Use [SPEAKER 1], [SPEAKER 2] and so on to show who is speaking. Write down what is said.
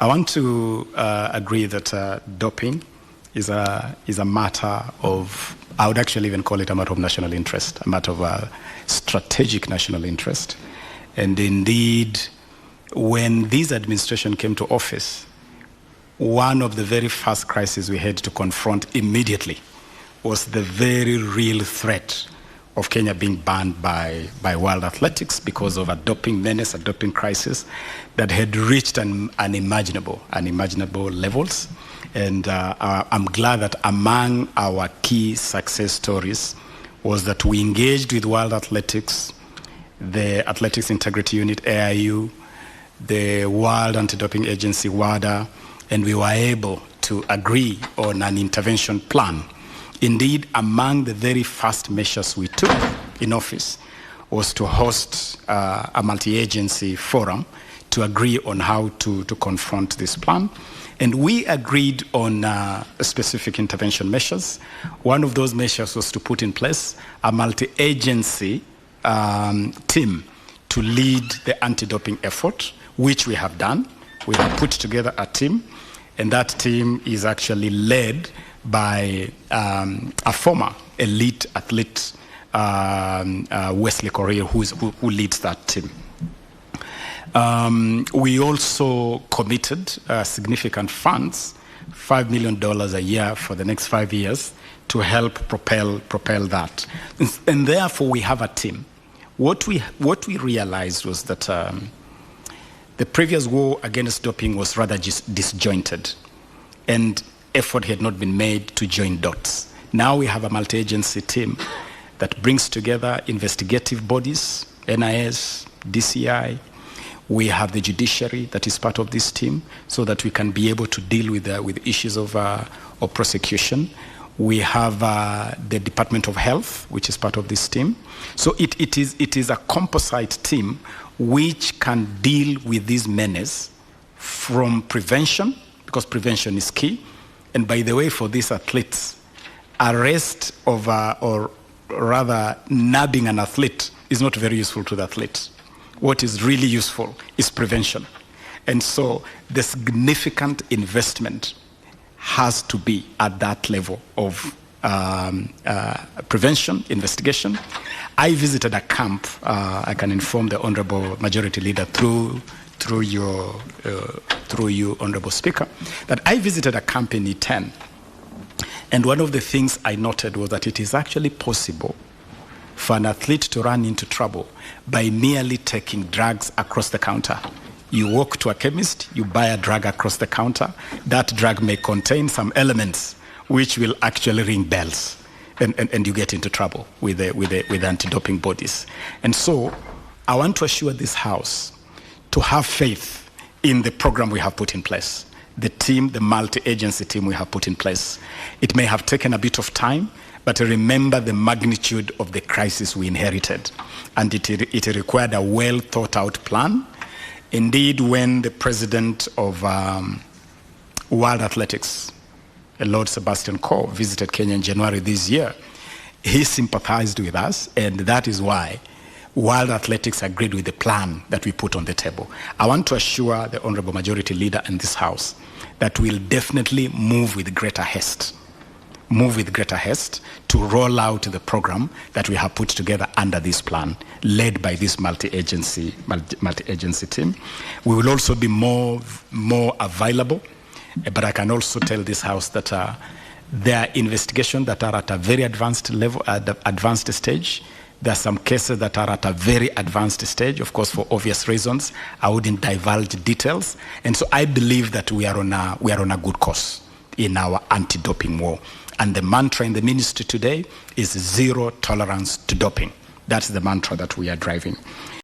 [SPEAKER 1] I want to agree that doping is a matter of, I would actually even call it a matter of national interest, a matter of strategic national interest. And indeed, when this administration came to office, one of the very first crises we had to confront immediately was the very real threat of Kenya being banned by World Athletics because of a doping menace, a doping crisis that had reached unimaginable levels. And I'm glad that among our key success stories was that we engaged with World Athletics, the Athletics Integrity Unit, AIU, the World Anti-Doping Agency, WADA, and we were able to agree on an intervention plan. Indeed, among the very first measures we took in office was to host a multi-agency forum to agree on how to confront this plan. And we agreed on specific intervention measures. One of those measures was to put in place a multi-agency team to lead the anti-doping effort, which we have done. We have put together a team, and that team is actually led by a former elite athlete, Wesley Korir, who leads that team. We also committed significant funds, $5 million a year for the next 5 years, to help propel that. And therefore, we have a team. What we realized was that the previous war against doping was rather disjointed, and effort had not been made to join dots. Now we have a multi-agency team that brings together investigative bodies, NIS, DCI. We have the judiciary that is part of this team so that we can be able to deal with issues of prosecution. We have the Department of Health, which is part of this team. So it is a composite team which can deal with this menace from prevention, because prevention is key. And by the way, for these athletes, arrest of, or rather nabbing an athlete is not very useful to the athlete. What is really useful is prevention. And so the significant investment has to be at that level of prevention, investigation. I visited a camp, I can inform the Honorable Majority Leader through you, Honorable Speaker, that I visited a camp in E10. And one of the things I noted was that it is actually possible for an athlete to run into trouble by merely taking drugs across the counter. You walk to a chemist, you buy a drug across the counter. That drug may contain some elements which will actually ring bells, and you get into trouble with anti-doping bodies. And so I want to assure this House to have faith in the program we have put in place, the team, the multi-agency team we have put in place. It may have taken a bit of time, but remember the magnitude of the crisis we inherited. And it required a well-thought-out plan. Indeed, when the president of World Athletics, Lord Sebastian Coe, visited Kenya in January this year, he sympathized with us, and that is why World Athletics agreed with the plan that we put on the table. I want to assure the Honorable Majority Leader in this House that we'll definitely move with greater haste to roll out the program that we have put together under this plan, led by this multi-agency team. We will also be more available, but I can also tell this House that there are investigations that are at a very advanced level, at the advanced stage. There are some cases that are at a very advanced stage, of course, for obvious reasons. I wouldn't divulge details. And so I believe that we are on a good course in our anti-doping war. And the mantra in the ministry today is zero tolerance to doping. That's the mantra that we are driving.